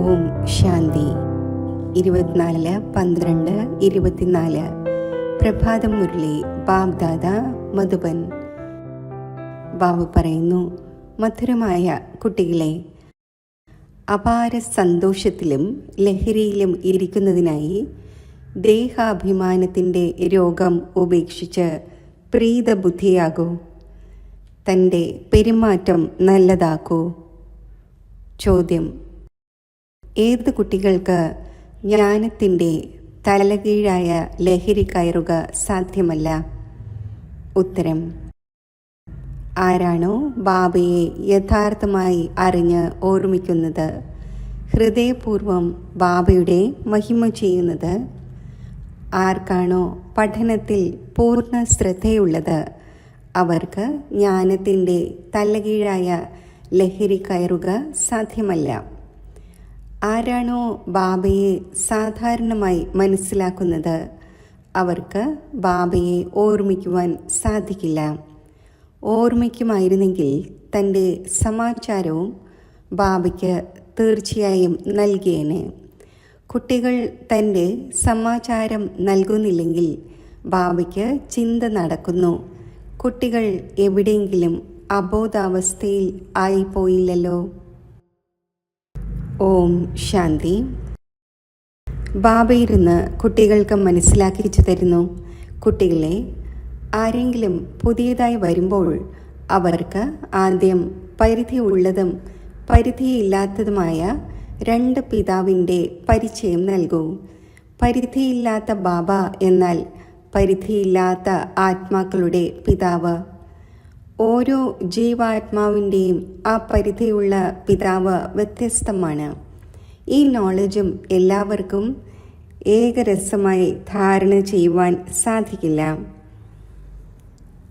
ഓം ശാന്തി. 24/12/24 പ്രഭാതം മുരളി ബാബ്ദാദ മധുബൻ. ബാബു പറയുന്നു, മധുരമായ കുട്ടികളെ, അപാര സന്തോഷത്തിലും ലഹരിയിലും ഇരിക്കുന്നതിനായി ദേഹാഭിമാനത്തിൻ്റെ രോഗം ഉപേക്ഷിച്ച് പ്രീതബുദ്ധിയാകൂ. തൻ്റെ പെരുമാറ്റം നല്ലതാക്കൂ. ചോദ്യം: ഏത് കുട്ടികൾക്ക് ജ്ഞാനത്തിൻ്റെ തലകീഴായ ലഹരി കയറുക സാധ്യമല്ല? ഉത്തരം: ആരാണോ ബാബയെ യഥാർത്ഥമായി അറിഞ്ഞ് ഓർമ്മിക്കുന്നത്, ഹൃദയപൂർവം ബാബയുടെ മഹിമ ചെയ്യുന്നത്, ആർക്കാണോ പഠനത്തിൽ പൂർണ്ണ ശ്രദ്ധയുള്ളത്, അവർക്ക് ജ്ഞാനത്തിൻ്റെ തലകീഴായ ലഹരി കയറുക സാധ്യമല്ല. ആരാണോ ബാബയെ സാധാരണമായി മനസ്സിലാക്കുന്നത്, അവർക്ക് ബാബയെ ഓർമ്മിക്കുവാൻ സാധിക്കില്ല. ഓർമ്മിക്കുമായിരുന്നെങ്കിൽ തൻ്റെ സമാചാരവും ബാബയ്ക്ക് തീർച്ചയായും നൽകിയേനെ. കുട്ടികൾ തൻ്റെ സമാചാരം നൽകുന്നില്ലെങ്കിൽ ബാബയ്ക്ക് ചിന്ത നടക്കുന്നു, കുട്ടികൾ എവിടെയെങ്കിലും അബോധാവസ്ഥയിൽ ആയിപ്പോയില്ലല്ലോ. ഓം ശാന്തി. ബാബയിരുന്ന് കുട്ടികൾക്ക് മനസ്സിലാക്കിച്ചു തരുന്നു. കുട്ടികളെ, ആരെങ്കിലും പുതിയതായി വരുമ്പോൾ അവർക്ക് ആദ്യം പരിധിയുള്ളതും പരിധിയില്ലാത്തതുമായ രണ്ട് പിതാവിൻ്റെ പരിചയം നൽകൂ. പരിധിയില്ലാത്ത ബാബ എന്നാൽ പരിധിയില്ലാത്ത ആത്മാക്കളുടെ പിതാവ്. ഓരോ ജീവാത്മാവിൻ്റെയും ആ പരിധിയുള്ള പിതാവ് വ്യത്യസ്തമാണ്. ഈ നോളജും എല്ലാവർക്കും ഏകരസമായി ധാരണ ചെയ്യുവാൻ സാധിക്കില്ല.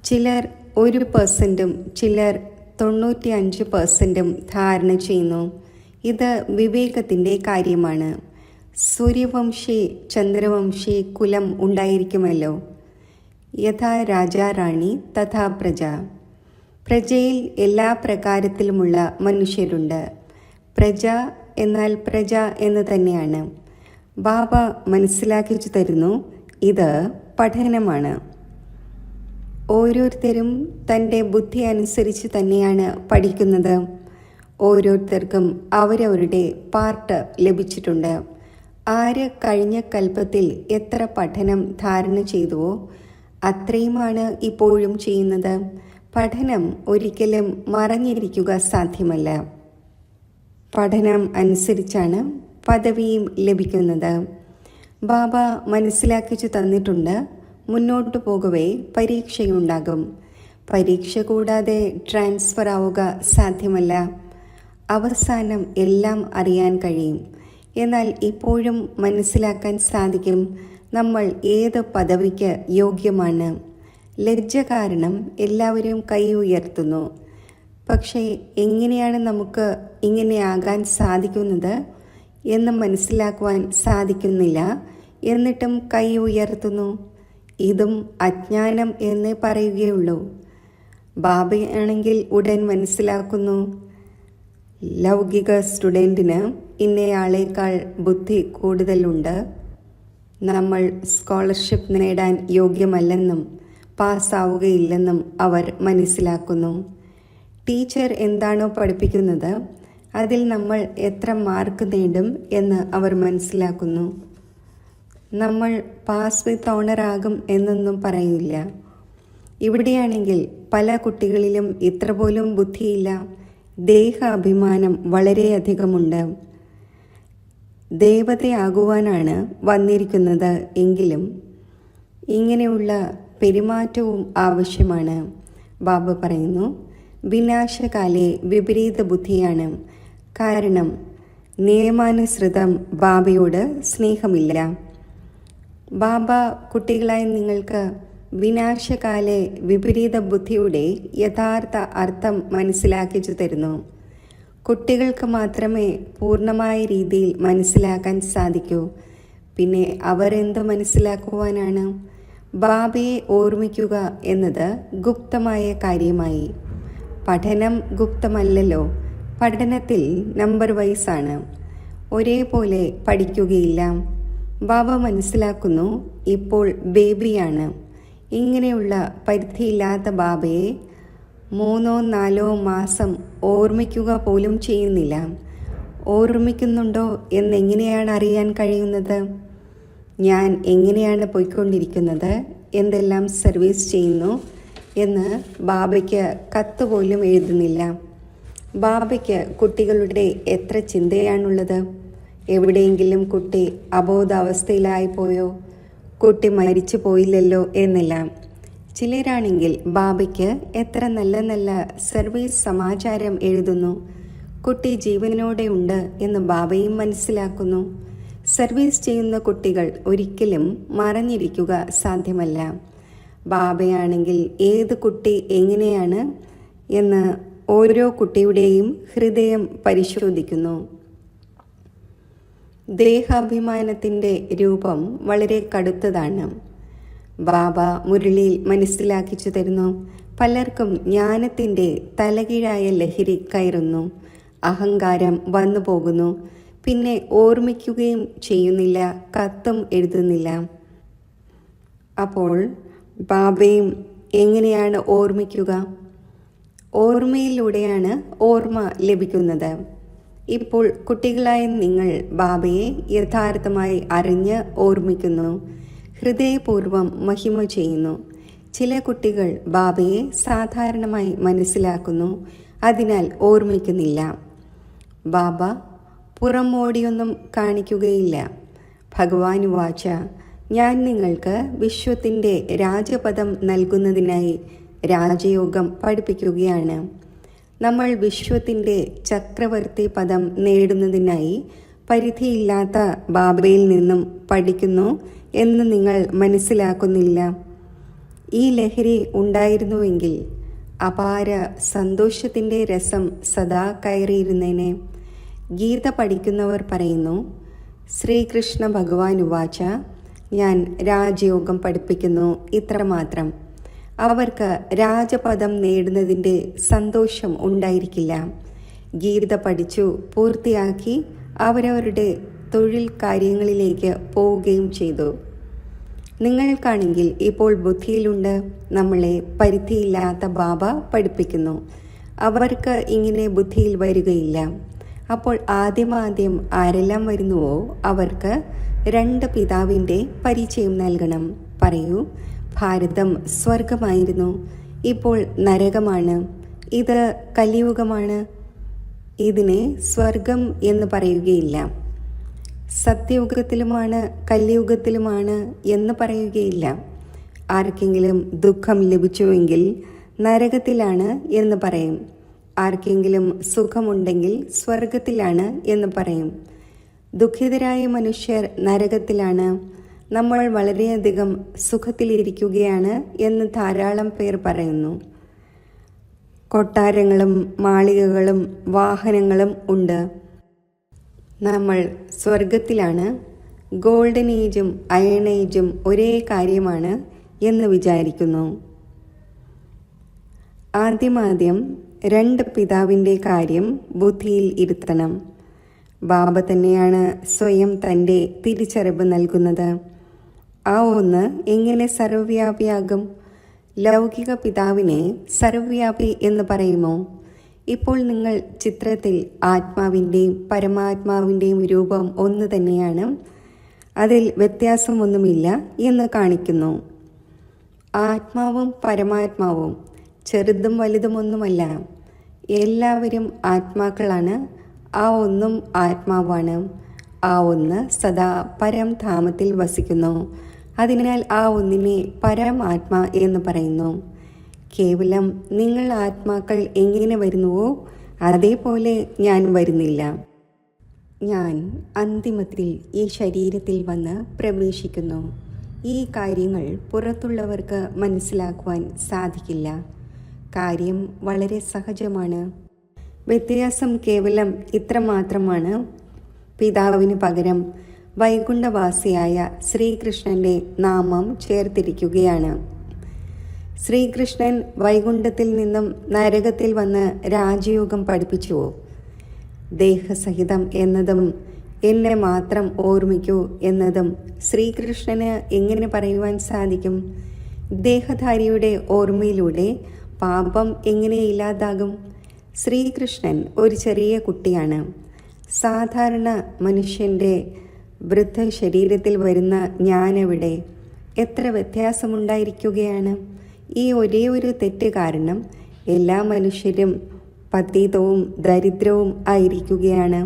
ചിലർ 1%, ചിലർ 95% ധാരണ ചെയ്യുന്നു. ഇത് വിവേകത്തിൻ്റെ കാര്യമാണ്. സൂര്യവംശി ചന്ദ്രവംശി കുലം ഉണ്ടായിരിക്കുമല്ലോ. യഥാ രാജാ റാണി തഥാ പ്രജ. പ്രജയിൽ എല്ലാ പ്രകാരത്തിലുമുള്ള മനുഷ്യരുണ്ട്. പ്രജ എന്നാൽ പ്രജ എന്ന് തന്നെയാണ്. ബാബ മനസ്സിലാക്കിച്ചു തരുന്നു, ഇത് പഠനമാണ്. ഓരോരുത്തരും തൻ്റെ ബുദ്ധി അനുസരിച്ച് തന്നെയാണ് പഠിക്കുന്നത്. ഓരോരുത്തർക്കും അവരവരുടെ പാർട്ട് ലഭിച്ചിട്ടുണ്ട്. ആര് കഴിഞ്ഞ കൽപ്പത്തിൽ എത്ര പഠനം ധാരണ ചെയ്തുവോ അത്രയുമാണ് ഇപ്പോഴും ചെയ്യുന്നത്. പഠനം ഒരിക്കലും മറഞ്ഞിരിക്കുക സാധ്യമല്ല. പഠനം അനുസരിച്ചാണ് പദവിയും ലഭിക്കുന്നത്. ബാബ മനസ്സിലാക്കിച്ചു തന്നിട്ടുണ്ട്, മുന്നോട്ടു പോകവേ പരീക്ഷയുണ്ടാകും. പരീക്ഷ കൂടാതെ ട്രാൻസ്ഫർ ആവുക സാധ്യമല്ല. അവസാനം എല്ലാം അറിയാൻ കഴിയും. എന്നാൽ ഇപ്പോഴും മനസ്സിലാക്കാൻ സാധിക്കും നമ്മൾ ഏത് പദവിക്ക് യോഗ്യമാണ്. ലജ്ജ കാരണം എല്ലാവരും കൈ ഉയർത്തുന്നു. പക്ഷേ എങ്ങനെയാണ് നമുക്ക് ഇങ്ങനെയാകാൻ സാധിക്കുന്നത് എന്ന് മനസ്സിലാക്കുവാൻ സാധിക്കുന്നില്ല. എന്നിട്ടും കൈ ഉയർത്തുന്നു. ഇതും അജ്ഞാനം എന്നേ പറയുകയുള്ളൂ. ബാബയാണെങ്കിൽ ഉടൻ മനസ്സിലാക്കുന്നു, ലൗകിക സ്റ്റുഡൻറ്റിന് ഇന്നയാളേക്കാൾ ബുദ്ധി കൂടുതലുണ്ട്. നമ്മൾ സ്കോളർഷിപ്പ് നേടാൻ യോഗ്യമല്ലെന്നും പാസ്സാവുകയില്ലെന്നും അവർ മനസ്സിലാക്കുന്നു. ടീച്ചർ എന്താണോ പഠിപ്പിക്കുന്നത് അതിൽ നമ്മൾ എത്ര മാർക്ക് നേടും എന്ന് അവർ മനസ്സിലാക്കുന്നു. നമ്മൾ പാസ് വിത്ത് ഓണർ ആകും എന്നൊന്നും പറയില്ല. ഇവിടെയാണെങ്കിൽ പല കുട്ടികളിലും ഇത്ര പോലും ബുദ്ധിയില്ല. ദേഹാഭിമാനം വളരെയധികമുണ്ട്. ദേവതയാകുവാനാണ് വന്നിരിക്കുന്നത് എങ്കിലും ഇങ്ങനെയുള്ള പെരുമാറ്റവും ആവശ്യമാണ്. ബാബ പറയുന്നു, വിനാശകാലെ വിപരീത ബുദ്ധിയാണ്. കാരണം നിയമാനുസൃതം ബാബയോട് സ്നേഹമില്ല. ബാബ കുട്ടികളായ നിങ്ങൾക്ക് വിനാശകാലെ വിപരീത ബുദ്ധിയുടെ യഥാർത്ഥ അർത്ഥം മനസ്സിലാക്കിച്ചു തരുന്നു. കുട്ടികൾക്ക് മാത്രമേ പൂർണ്ണമായ രീതിയിൽ മനസ്സിലാക്കാൻ സാധിക്കൂ. പിന്നെ അവർ എന്ത് മനസ്സിലാക്കുവാനാണ്? ബാബയെ ഓർമ്മിക്കുക എന്നത് ഗുപ്തമായ കാര്യമായി. പഠനം ഗുപ്തമല്ലല്ലോ. പഠനത്തിൽ നമ്പർ വൈസാണ്. ഒരേപോലെ പഠിക്കുകയില്ല. ബാബ മനസ്സിലാക്കുന്നു, ഇപ്പോൾ ബേബിയാണ്. ഇങ്ങനെയുള്ള പരിധിയില്ലാത്ത ബാബയെ 3-4 മാസം ഓർമ്മിക്കുക പോലും ചെയ്യുന്നില്ല. ഓർമ്മിക്കുന്നുണ്ടോ എന്നെങ്ങനെയാണ് അറിയാൻ കഴിയുന്നത്? ഞാൻ എങ്ങനെയാണ് പോയിക്കൊണ്ടിരിക്കുന്നത്, എന്തെല്ലാം സർവീസ് ചെയ്യുന്നു എന്ന് ബാബയ്ക്ക് കത്ത് പോലും എഴുതുന്നില്ല. ബാബയ്ക്ക് കുട്ടികളുടെ എത്ര ചിന്തയാണുള്ളത്? എവിടെയെങ്കിലും കുട്ടി അബോധാവസ്ഥയിലായിപ്പോയോ, കുട്ടി മരിച്ചു പോയില്ലല്ലോ എന്നെല്ലാം. ചിലരാണെങ്കിൽ ബാബയ്ക്ക് എത്ര നല്ല നല്ല സർവീസ് സമാചാരം എഴുതുന്നു. കുട്ടി ജീവനോടെ ഉണ്ട് എന്ന് ബാബയും മനസ്സിലാക്കുന്നു. സർവീസ് ചെയ്യുന്ന കുട്ടികൾ ഒരിക്കലും മറഞ്ഞിരിക്കുക സാധ്യമല്ല. ബാബയാണെങ്കിൽ ഏത് കുട്ടി എങ്ങനെയാണ് എന്ന് ഓരോ കുട്ടിയുടെയും ഹൃദയം പരിശോധിക്കുന്നു. ദേഹാഭിമാനത്തിൻ്റെ രൂപം വളരെ കടുത്തതാണ്. ബാബ മുരളിയിൽ മനസ്സിലാക്കിച്ചു തരുന്നു. പലർക്കും ജ്ഞാനത്തിൻ്റെ തലകീഴായ ലഹരി കയറുന്നു. അഹങ്കാരം വന്നു പോകുന്നു. പിന്നെ ഓർമ്മിക്കുകയും ചെയ്യുന്നില്ല, കത്തും എഴുതുന്നില്ല. അപ്പോൾ ബാബയും എങ്ങനെയാണ് ഓർമ്മിക്കുക? ഓർമ്മയിലൂടെയാണ് ഓർമ്മ ലഭിക്കുന്നത്. ഇപ്പോൾ കുട്ടികളായ നിങ്ങൾ ബാബയെ യഥാർത്ഥമായി അറിഞ്ഞ് ഓർമ്മിക്കുന്നു, ഹൃദയപൂർവ്വം മഹിമ ചെയ്യുന്നു. ചില കുട്ടികൾ ബാബയെ സാധാരണമായി മനസ്സിലാക്കുന്നു, അതിനാൽ ഓർമ്മിക്കുന്നില്ല. ബാബ പുറമോടിയൊന്നും കാണിക്കുകയില്ല. ഭഗവാൻ വാച, ഞാൻ നിങ്ങൾക്ക് വിശ്വത്തിൻ്റെ രാജപദം നൽകുന്നതിനായി രാജയോഗം പഠിപ്പിക്കുകയാണ്. നമ്മൾ വിശ്വത്തിൻ്റെ ചക്രവർത്തി പദം നേടുന്നതിനായി പരിധിയില്ലാത്ത ബാബയിൽ നിന്നും പഠിക്കുന്നു എന്ന് നിങ്ങൾ മനസ്സിലാക്കുന്നില്ല. ഈ ലഹരി ഉണ്ടായിരുന്നുവെങ്കിൽ അപാര സന്തോഷത്തിൻ്റെ രസം സദാ കയറിയിരുന്നേനെ. ഗീത പഠിക്കുന്നവർ പറയുന്നു, ശ്രീകൃഷ്ണ ഭഗവാൻ ഉവാച, ഞാൻ രാജയോഗം പഠിപ്പിക്കുന്നു, ഇത്രമാത്രം. അവർക്ക് രാജപദം നേടുന്നതിൻ്റെ സന്തോഷം ഉണ്ടായിരിക്കില്ല. ഗീത പഠിച്ചു പൂർത്തിയാക്കി അവരവരുടെ തൊഴിൽ കാര്യങ്ങളിലേക്ക് പോവുകയും ചെയ്തു. നിങ്ങൾക്കാണെങ്കിൽ ഇപ്പോൾ ബുദ്ധിയിലുണ്ട്. നമ്മളെ പരിധിയില്ലാത്ത ബാബ പഠിപ്പിക്കുന്നു. അവർക്ക് ഇങ്ങനെ ബുദ്ധിയിൽ വരികയില്ല. അപ്പോൾ ആദ്യം ആരെല്ലാം വരുന്നുവോ അവർക്ക് 2 പിതാവിൻ്റെ പരിചയം നൽകണം. പറയൂ, ഭാരതം സ്വർഗമായിരുന്നു, ഇപ്പോൾ നരകമാണ്. ഇത് കലിയുഗമാണ്. ഇതിനെ സ്വർഗം എന്ന് പറയുകയില്ല. സത്യയുഗത്തിലുമാണ് കലിയുഗത്തിലുമാണ് എന്ന് പറയുകയില്ല. ആർക്കെങ്കിലും ദുഃഖം ലഭിച്ചുവെങ്കിൽ നരകത്തിലാണ് എന്ന് പറയും. ആർക്കെങ്കിലും സുഖമുണ്ടെങ്കിൽ സ്വർഗത്തിലാണ് എന്ന് പറയും. ദുഃഖിതരായ മനുഷ്യർ നരകത്തിലാണ്. നമ്മൾ വളരെയധികം സുഖത്തിലിരിക്കുകയാണ് എന്ന് ധാരാളം പേർ പറയുന്നു. കൊട്ടാരങ്ങളും മാളികകളും വാഹനങ്ങളും ഉണ്ട്. നമ്മൾ സ്വർഗത്തിലാണ്. ഗോൾഡൻ ഏജും അയൺ ഏജും ഒരേ കാര്യമാണ് എന്ന് വിചാരിക്കുന്നു. ആദ്യം 2 പിതാവിൻ്റെ കാര്യം ബുദ്ധിയിൽ ഇരുത്തണം. ബാബ തന്നെയാണ് സ്വയം തൻ്റെ തിരിച്ചറിവ് നൽകുന്നത്. ആ ഒന്ന് എങ്ങനെ സർവ്വവ്യാപിയാകും? ലൗകിക പിതാവിനെ സർവ്വവ്യാപി എന്ന് പറയുമോ? ഇപ്പോൾ നിങ്ങൾ ചിത്രത്തിൽ ആത്മാവിൻ്റെയും പരമാത്മാവിൻ്റെയും രൂപം ഒന്ന് തന്നെയാണ്, അതിൽ വ്യത്യാസമൊന്നുമില്ല എന്ന് കാണിക്കുന്നു. ആത്മാവും പരമാത്മാവും ചെറുതും വലുതുമൊന്നുമല്ല. എല്ലാവരും ആത്മാക്കളാണ്. ആ ഒന്നും ആത്മാവാണ്. ആ ഒന്ന് സദാ പരംധാമത്തിൽ വസിക്കുന്നു. അതിനാൽ ആ ഒന്നിനെ പരമാത്മാ എന്ന് പറയുന്നു. കേവലം നിങ്ങൾ ആത്മാക്കൾ എങ്ങനെ വരുന്നുവോ അതേപോലെ ഞാൻ വരുന്നില്ല. ഞാൻ അന്തിമത്തിൽ ഈ ശരീരത്തിൽ വന്ന് പ്രവേശിക്കുന്നു. ഈ കാര്യങ്ങൾ പുറത്തുള്ളവർക്ക് മനസ്സിലാക്കുവാൻ സാധിക്കില്ല. കാര്യം വളരെ സഹജമാണ്. വ്യത്യാസം കേവലം ഇത്രമാത്രമാണ്. പിതാവിന് പകരം വൈകുണ്ഠവാസിയായ ശ്രീകൃഷ്ണൻ്റെ നാമം ചേർത്തിരിക്കുകയാണ്. ശ്രീകൃഷ്ണൻ വൈകുണ്ഠത്തിൽ നിന്നും നരകത്തിൽ വന്ന് രാജയോഗം പഠിപ്പിച്ചുവോ? ദേഹസഹിതം എന്നതും എന്നെ മാത്രം ഓർമ്മിക്കൂ എന്നതും ശ്രീകൃഷ്ണന് എങ്ങനെ പറയുവാൻ സാധിക്കും? ദേഹധാരിയുടെ ഓർമ്മയിലൂടെ പാപം എങ്ങനെ ഇല്ലാതാകും? ശ്രീകൃഷ്ണൻ ഒരു ചെറിയ കുട്ടിയാണ്. സാധാരണ മനുഷ്യൻ്റെ വൃദ്ധ ശരീരത്തിൽ വരുന്ന ഞാനെവിടെ? എത്ര വ്യത്യാസമുണ്ടായിരിക്കുകയാണ്! ഈ ഒരേ ഒരു തെറ്റ് കാരണം എല്ലാ മനുഷ്യരും പതീതവും ദരിദ്രവും ആയിരിക്കുകയാണ്.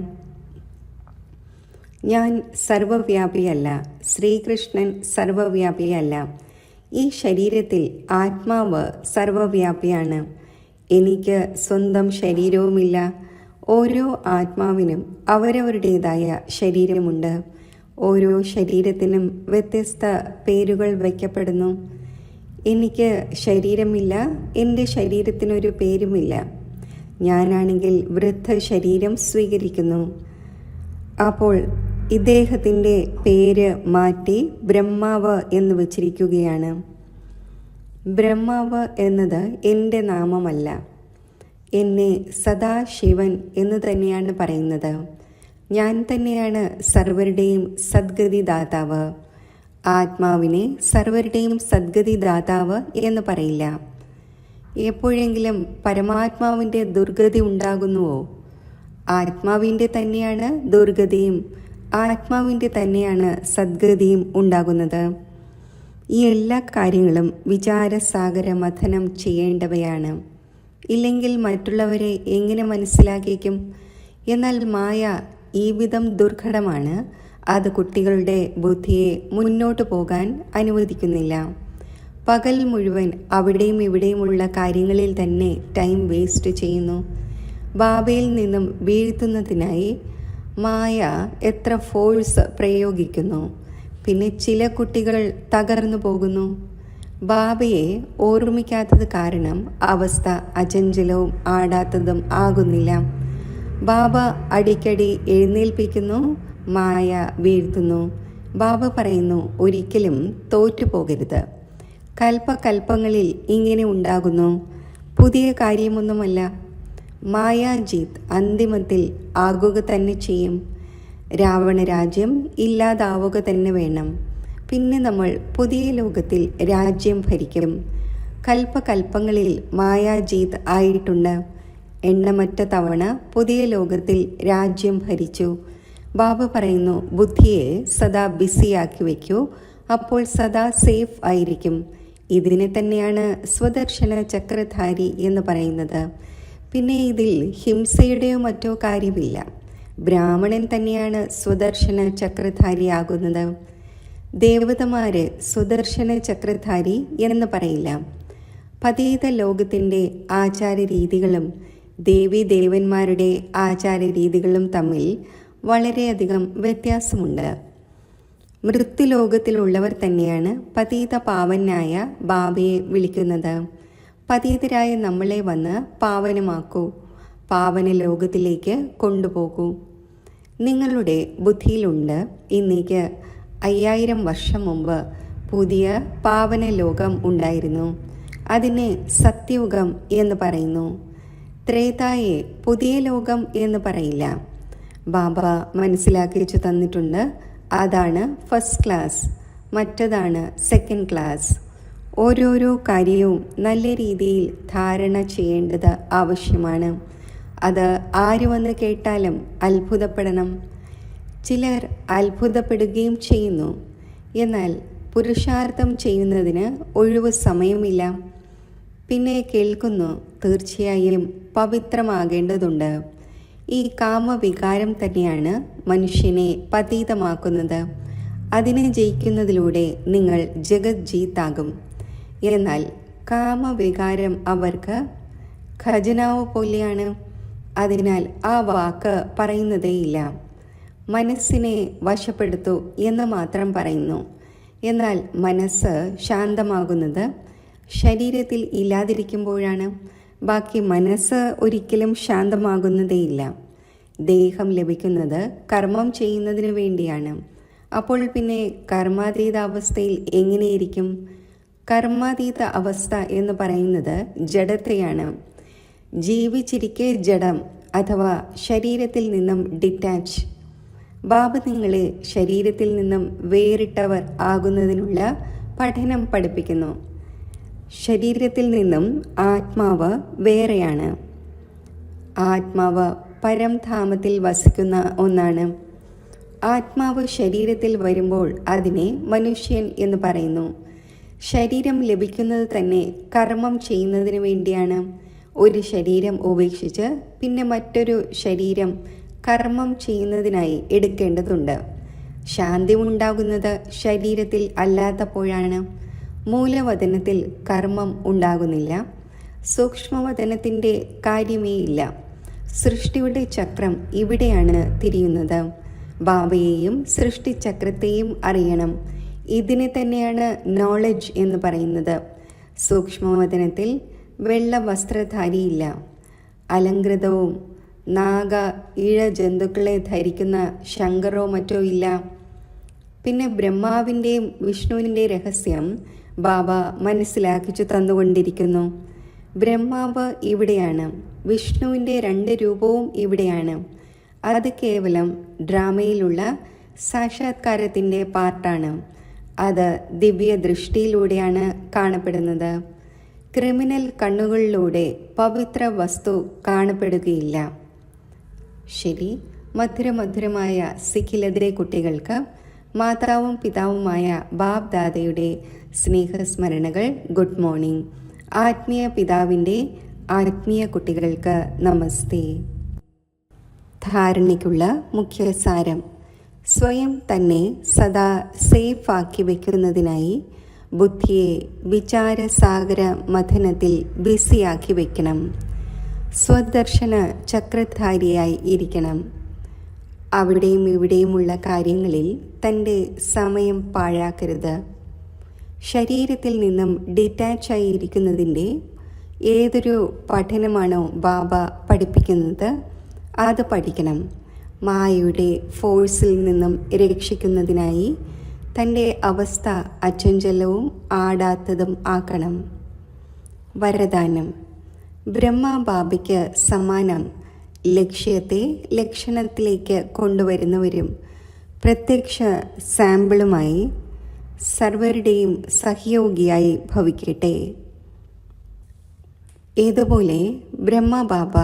ഞാൻ സർവവ്യാപിയല്ല, ശ്രീകൃഷ്ണൻ സർവവ്യാപിയല്ല. ഈ ശരീരത്തിൽ ആത്മാവ് സർവവ്യാപിയാണ്. എനിക്ക് സ്വന്തം ശരീരവുമില്ല. ഓരോ ആത്മാവിനും അവരവരുടേതായ ശരീരമുണ്ട്. ഓരോ ശരീരത്തിനും വ്യത്യസ്ത പേരുകൾ വയ്ക്കപ്പെടുന്നു. എനിക്ക് ശരീരമില്ല, എൻ്റെ ശരീരത്തിനൊരു പേരുമില്ല. ഞാനാണെങ്കിൽ വൃദ്ധ ശരീരം സ്വീകരിക്കുന്നു. അപ്പോൾ ഇദ്ദേഹത്തിൻ്റെ പേര് മാറ്റി ബ്രഹ്മാവ് എന്ന് വച്ചിരിക്കുകയാണ്. ബ്രഹ്മാവ് എന്നത് എൻ്റെ നാമമല്ല. എന്നെ സദാശിവൻ എന്ന് തന്നെയാണ് പറയുന്നത്. ഞാൻ തന്നെയാണ് സർവരുടെയും സദ്ഗതി ദാതാവ്. ആത്മാവിനെ സർവരുടെയും സദ്ഗതി ദാതാവ് എന്ന് പറയില്ല. എപ്പോഴെങ്കിലും പരമാത്മാവിൻ്റെ ദുർഗതി ഉണ്ടാകുന്നുവോ? ആത്മാവിൻ്റെ തന്നെയാണ് ദുർഗതിയും ആത്മാവിൻ്റെ തന്നെയാണ് സദ്ഗതിയും ഉണ്ടാകുന്നത്. ഈ എല്ലാ കാര്യങ്ങളും വിചാരസാഗര മഥനം ചെയ്യേണ്ടവയാണ്. ഇല്ലെങ്കിൽ മറ്റുള്ളവരെ എങ്ങനെ മനസ്സിലാക്കിക്കും? എന്നാൽ മായ ഈ വിധം ദുർഘടമാണ്. അത് കുട്ടികളുടെ ബുദ്ധിയെ മുന്നോട്ട് പോകാൻ അനുവദിക്കുന്നില്ല. പകൽ മുഴുവൻ അവിടെയും ഇവിടെയുമുള്ള കാര്യങ്ങളിൽ തന്നെ ടൈം വേസ്റ്റ് ചെയ്യുന്നു. ബാബയിൽ നിന്നും വീഴ്ത്തുന്നതിനായി മായ എത്ര ഫോഴ്സ് പ്രയോഗിക്കുന്നു. പിന്നെ ചില കുട്ടികൾ തകർന്നു പോകുന്നു. ബാബയെ ഓർമ്മിക്കാത്തത് കാരണം അവസ്ഥ അചഞ്ചലവും ആടാത്തതും ആകുന്നില്ല. ബാബ അടിക്കടി എഴുന്നേൽപ്പിക്കുന്നു, മായ വീഴ്ത്തുന്നു. ബാബ പറയുന്നു, ഒരിക്കലും തോറ്റുപോകരുത്. കൽപ്പകൽപ്പങ്ങളിൽ ഇങ്ങനെ ഉണ്ടാകുന്നു. പുതിയ കാര്യമൊന്നുമല്ല. മായാജീത് അന്തിമത്തിൽ ആകുക തന്നെ ചെയ്യും. രാവണ രാജ്യം ഇല്ലാതാവുക തന്നെ വേണം. പിന്നെ നമ്മൾ പുതിയ ലോകത്തിൽ രാജ്യം ഭരിക്കും. കൽപ്പകൽപ്പങ്ങളിൽ മായാജീത് ആയിട്ടുണ്ട്. എണ്ണമറ്റ തവണ പുതിയ ലോകത്തിൽ രാജ്യം ഭരിച്ചു. ബാബ പറയുന്നു, ബുദ്ധിയെ സദാ ബിസിയാക്കി വയ്ക്കൂ, അപ്പോൾ സദാ സേഫ് ആയിരിക്കും. ഇതിനെ തന്നെയാണ് സ്വദർശന ചക്രധാരി എന്ന് പറയുന്നത്. പിന്നെ ഇതിൽ ഹിംസയുടെയോ മറ്റോ കാര്യമില്ല. ബ്രാഹ്മണൻ തന്നെയാണ് സ്വദർശന ചക്രധാരിയാകുന്നത്. ദേവതമാര് സ്വദർശന ചക്രധാരി എന്ന് പറയില്ല. പതീത ലോകത്തിൻ്റെ ആചാരരീതികളും ദേവീദേവന്മാരുടെ ആചാരരീതികളും തമ്മിൽ വളരെയധികം വ്യത്യാസമുണ്ട്. മൃത്യുലോകത്തിലുള്ളവർ തന്നെയാണ് പതീത പാവനായ ബാബയെ വിളിക്കുന്നത്. പതീതരായ നമ്മളെ വന്ന് പാവനമാക്കൂ, പാവന ലോകത്തിലേക്ക് കൊണ്ടുപോകൂ. നിങ്ങളുടെ ബുദ്ധിയിലുണ്ട്, ഇന്നേക്ക് 5000 വർഷം മുമ്പ് പുതിയ പാവന ലോകം ഉണ്ടായിരുന്നു. അതിനെ സത്യയുഗം എന്ന് പറയുന്നു. ത്രേതായെ പുതിയ ലോകം എന്ന് പറയില്ല. ബാബ മനസ്സിലാക്കിച്ചു തന്നിട്ടുണ്ട്. അതാണ് ഫസ്റ്റ് ക്ലാസ്, മറ്റതാണ് സെക്കൻഡ് ക്ലാസ്. ഓരോരോ കാര്യവും നല്ല രീതിയിൽ ധാരണ ചെയ്യേണ്ടത് ആവശ്യമാണ്. അത് ആര് വന്ന് കേട്ടാലും അത്ഭുതപ്പെടണം. ചിലർ അത്ഭുതപ്പെടുകയും ചെയ്യുന്നു. എന്നാൽ പുരുഷാർത്ഥം ചെയ്യുന്നതിന് ഒഴിവ് സമയമില്ല. പിന്നെ കേൾക്കുന്നു, തീർച്ചയായും പവിത്രമാകേണ്ടതുണ്ട്. ഈ കാമവികാരം തന്നെയാണ് മനുഷ്യനെ പതീതമാക്കുന്നത്. അതിനെ ജയിക്കുന്നതിലൂടെ നിങ്ങൾ ജഗത് ജീത്താകും. എന്നാൽ കാമവികാരം അവർക്ക് ഖജനാവ് പോലെയാണ്. അതിനാൽ ആ വാക്ക് പറയുന്നതേയില്ല. മനസ്സിനെ വശപ്പെടുത്തൂ എന്ന് മാത്രം പറയുന്നു. എന്നാൽ മനസ്സ് ശാന്തമാകുന്നത് ശരീരത്തിൽ ഇല്ലാതിരിക്കുമ്പോഴാണ്. ബാക്കി മനസ്സ് ഒരിക്കലും ശാന്തമാകുന്നതേയില്ല. ദേഹം ലഭിക്കുന്നത് കർമ്മം ചെയ്യുന്നതിന് വേണ്ടിയാണ്. അപ്പോൾ പിന്നെ കർമാതീത അവസ്ഥയിൽ എങ്ങനെയിരിക്കും? കർമാതീത അവസ്ഥ എന്ന് പറയുന്നത് ജഡത്തെയാണ്. ജീവിച്ചിരിക്കെ ജഡം അഥവാ ശരീരത്തിൽ നിന്നും ഡിറ്റാച്ച്. ബാബ നിങ്ങളെ ശരീരത്തിൽ നിന്നും വേറിട്ടവർ ആകുന്നതിനുള്ള പഠനം പഠിപ്പിക്കുന്നു. ശരീരത്തിൽ നിന്നും ആത്മാവ് വേറെയാണ്. ആത്മാവ് പരംധാമത്തിൽ വസിക്കുന്ന ഒന്നാണ്. ആത്മാവ് ശരീരത്തിൽ വരുമ്പോൾ അതിനെ മനുഷ്യൻ എന്ന് പറയുന്നു. ശരീരം ലഭിക്കുന്നത് തന്നെ കർമ്മം ചെയ്യുന്നതിന് വേണ്ടിയാണ്. ഒരു ശരീരം ഉപേക്ഷിച്ച് പിന്നെ മറ്റൊരു ശരീരം കർമ്മം ചെയ്യുന്നതിനായി എടുക്കേണ്ടതുണ്ട്. ശാന്തി ഉണ്ടാകുന്നത് ശരീരത്തിൽ അല്ലാത്തപ്പോഴാണ്. മൂലവതനത്തിൽ കർമ്മം ഉണ്ടാകുന്നില്ല. സൂക്ഷ്മവതനത്തിൻ്റെ കാര്യമേയില്ല. സൃഷ്ടിയുടെ ചക്രം ഇവിടെയാണ് തിരിയുന്നത്. ബാബയെയും സൃഷ്ടിചക്രത്തെയും അറിയണം. ഇതിനെ തന്നെയാണ് നോളജ് എന്ന് പറയുന്നത്. സൂക്ഷ്മവതനത്തിൽ വെള്ള വസ്ത്രധാരിയില്ല. അലങ്കൃതവും നാഗ ഇഴ ജന്തുക്കളെ ധരിക്കുന്ന ശങ്കരോ മറ്റോ ഇല്ല. പിന്നെ ബ്രഹ്മാവിൻ്റെയും വിഷ്ണുവിൻ്റെ രഹസ്യം ബാബ മനസ്സിലാക്കിച്ചു തന്നുകൊണ്ടിരിക്കുന്നു. ബ്രഹ്മാവ് ഇവിടെയാണ്. വിഷ്ണുവിൻ്റെ 2 രൂപവും ഇവിടെയാണ്. അത് കേവലം ഡ്രാമയിലുള്ള സാക്ഷാത്കാരത്തിൻ്റെ പാർട്ടാണ്. അത് ദിവ്യ ദൃഷ്ടിയിലൂടെയാണ് കാണപ്പെടുന്നത്. ക്രിമിനൽ കണ്ണുകളിലൂടെ പവിത്ര വസ്തു കാണപ്പെടുകയില്ല. ശരി, മധുരമധുരമായ സിഖിലെതിരെ കുട്ടികൾക്ക് മാതാവും പിതാവുമായ ബാബ് ദാദയുടെ സ്നേഹസ്മരണകൾ. Good morning. ആത്മീയ പിതാവിൻ്റെ ആത്മീയ കുട്ടികൾക്ക് നമസ്തേ. ധാരണയ്ക്കുള്ള മുഖ്യസാരം: സ്വയം തന്നെ സദാ സേഫ് ആക്കി വയ്ക്കുന്നതിനായി ബുദ്ധിയെ വിചാരസാഗര മഥനത്തിൽ ബിസിയാക്കി വയ്ക്കണം. സ്വദർശന ചക്രധാരിയായി ഇരിക്കണം. അവിടെയും ഇവിടെയുമുള്ള കാര്യങ്ങളിൽ തൻ്റെ സമയം പാഴാക്കരുത്. ശരീരത്തിൽ നിന്നും ഡിറ്റാച്ചായി ഇരിക്കുന്നതിൻ്റെ ഏതൊരു പഠനമാണോ ബാബ പഠിപ്പിക്കുന്നത് അത് പഠിക്കണം. മായയുടെ ഫോഴ്സിൽ നിന്നും രക്ഷിക്കുന്നതിനായി തൻ്റെ അവസ്ഥ അചഞ്ചലവും ആടാത്തതും ആക്കണം. വരദാനം: ബ്രഹ്മബാബയ്ക്ക് സമാനം ലക്ഷ്യത്തെ ലക്ഷണത്തിലേക്ക് കൊണ്ടുവരുന്നവരും പ്രത്യക്ഷ സാമ്പിളുമായി സർവരുടെയും സഹയോഗിയായി ഭവിക്കട്ടെ. ഇതുപോലെ ബ്രഹ്മബാബ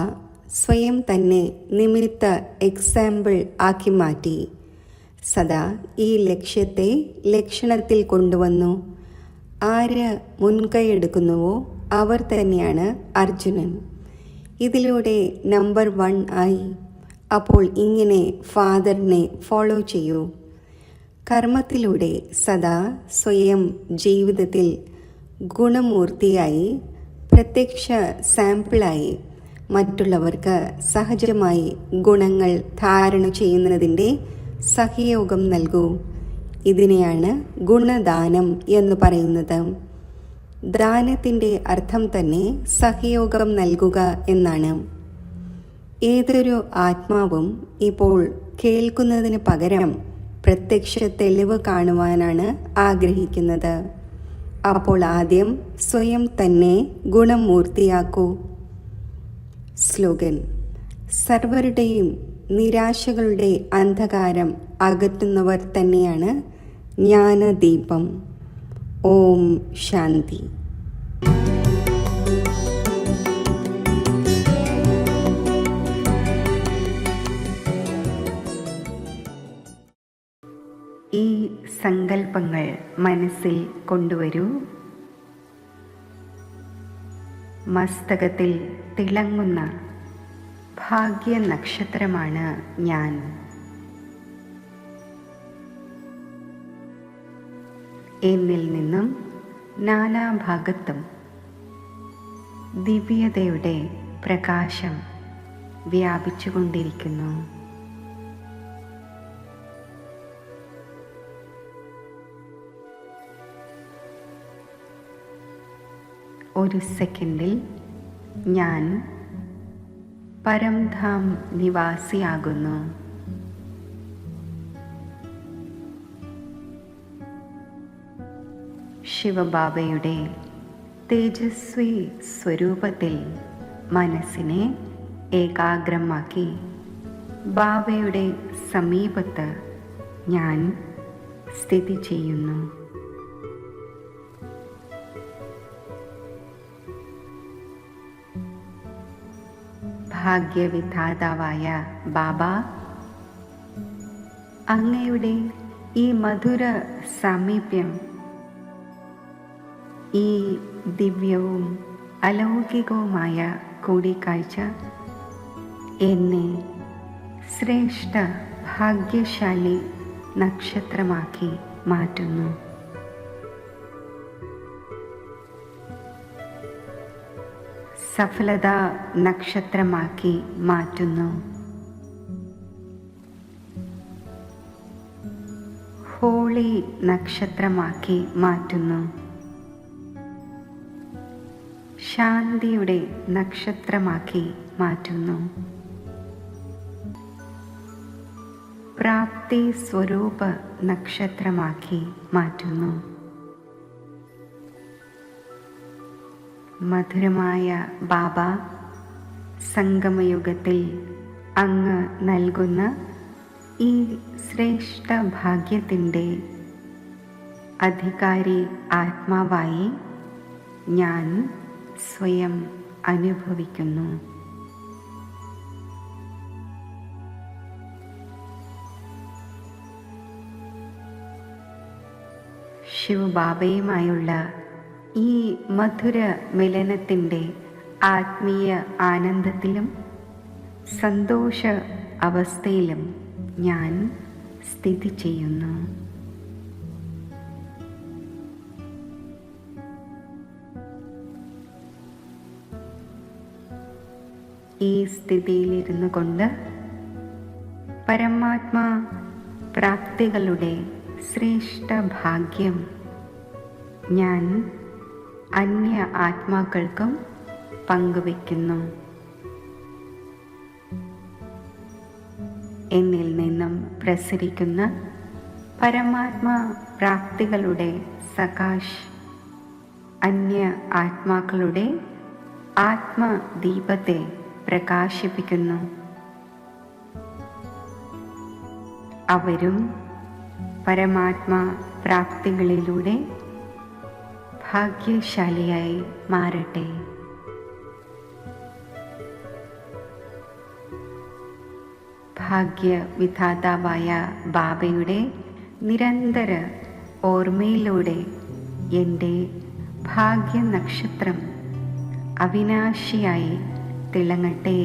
സ്വയം തന്നെ നിമിത്ത എക്സാമ്പിൾ ആക്കി മാറ്റി. സദാ ഈ ലക്ഷ്യത്തെ ലക്ഷണത്തിൽ കൊണ്ടുവന്നു. ആര് മുൻകൈയെടുക്കുന്നുവോ അവർ തന്നെയാണ് അർജുനൻ. ഇതിലൂടെ നമ്പർ 1 ആയി. അപ്പോൾ ഇങ്ങനെ ഫാദറിനെ ഫോളോ ചെയ്യൂ. കർമ്മത്തിലൂടെ സദാ സ്വയം ജീവിതത്തിൽ ഗുണമൂർത്തിയായി പ്രത്യക്ഷ സാമ്പിളായി മറ്റുള്ളവർക്ക് സഹജമായി ഗുണങ്ങൾ ധാരണ ചെയ്യുന്നതിൻ്റെ സഹയോഗം നൽകൂ. ഇതിനെയാണ് ഗുണദാനം എന്ന് പറയുന്നത്. ദാനത്തിൻ്റെ അർത്ഥം തന്നെ സഹയോഗം നൽകുക എന്നാണ്. ഏതൊരു ആത്മാവും ഇപ്പോൾ കേൾക്കുന്നതിന് പകരം പ്രത്യക്ഷ തെളിവ് കാണുവാനാണ് ആഗ്രഹിക്കുന്നത്. അപ്പോൾ ആദ്യം സ്വയം തന്നെ ഗുണമൂർത്തിയാക്കൂ. സ്ലോഗൻ: സർവരുടെയും നിരാശകളുടെ അന്ധകാരം അകറ്റുന്നവർ തന്നെയാണ് ജ്ഞാനദീപം. ഓം ശാന്തി. ഈ സങ്കല്പങ്ങൾ മനസ്സിൽ കൊണ്ടുവരൂ. മസ്തകത്തിൽ തിളങ്ങുന്ന ഭാഗ്യ നക്ഷത്രമാണ് ഞാൻ. എന്നിൽ നിന്നും നാനാഭാഗത്തും ദിവ്യതയുടെ പ്രകാശം വ്യാപിച്ചുകൊണ്ടിരിക്കുന്നു. ഒരു സെക്കൻഡിൽ ഞാൻ പരംധാം നിവാസിയാകുന്നു. ശിവബാബയുടെ തേജസ്വി സ്വരൂപത്തിൽ മനസ്സിനെ ഏകാഗ്രമാക്കി ബാബയുടെ സമീപത്ത് ഞാൻ സ്ഥിതി ചെയ്യുന്നു. ഭാഗ്യവിധാതാവായ ബാബ, അങ്ങയുടെ ഈ മധുര സാമീപ്യം, ഈ ദിവ്യവും അലൗകികവുമായ കൂടിക്കാഴ്ച എന്നെ ശ്രേഷ്ഠ ഭാഗ്യശാലി നക്ഷത്രമാക്കി മാറ്റുന്നു. സഫലതാ നക്ഷത്രമാക്കി മാറ്റുന്നു. ഹോളി നക്ഷത്രമാക്കി മാറ്റുന്നു. ശാന്തിയുടെ നക്ഷത്രമാക്കി മാറ്റുന്നു. പ്രാപ്തി സ്വരൂപ നക്ഷത്രമാക്കി മാറ്റുന്നു. മധുരമായ ബാബ, സംഗമയുഗത്തിൽ അങ്ങ് നൽകുന്ന ഈ ശ്രേഷ്ഠ ഭാഗ്യത്തിൻ്റെ അധികാരി ആത്മാവായി ഞാൻ സ്വയം അനുഭവിക്കുന്നു. ശിവബാബയുമായുള്ള ഈ മധുര മിലനത്തിൻ്റെ ആത്മീയ ആനന്ദത്തിലും സന്തോഷ അവസ്ഥയിലും ഞാൻ സ്ഥിതി ചെയ്യുന്നു. ഈ സ്ഥിതിയിലിരുന്നു കൊണ്ട് പരമാത്മാ പ്രാപ്തികളുടെ ശ്രേഷ്ഠ ഭാഗ്യം ഞാൻ അന്യ ആത്മാക്കൾക്കും പങ്കുവയ്ക്കുന്നു. എന്നിൽ നിന്നും പ്രസരിക്കുന്ന പരമാത്മാ പ്രാപ്തികളുടെ സകാശ് അന്യ ആത്മാക്കളുടെ ആത്മദീപത്തെ പ്രകാശിപ്പിക്കുന്നു. അവരും പരമാത്മാ പ്രാപ്തികളിലൂടെ ഭാഗ്യശാലിയായി മാറട്ടെ. ഭാഗ്യവിധാതാവായ ബാബയുടെ നിരന്തര ഓർമ്മയിലൂടെ എൻ്റെ ഭാഗ്യനക്ഷത്രം അവിനാശിയായി തിളങ്ങട്ടെ.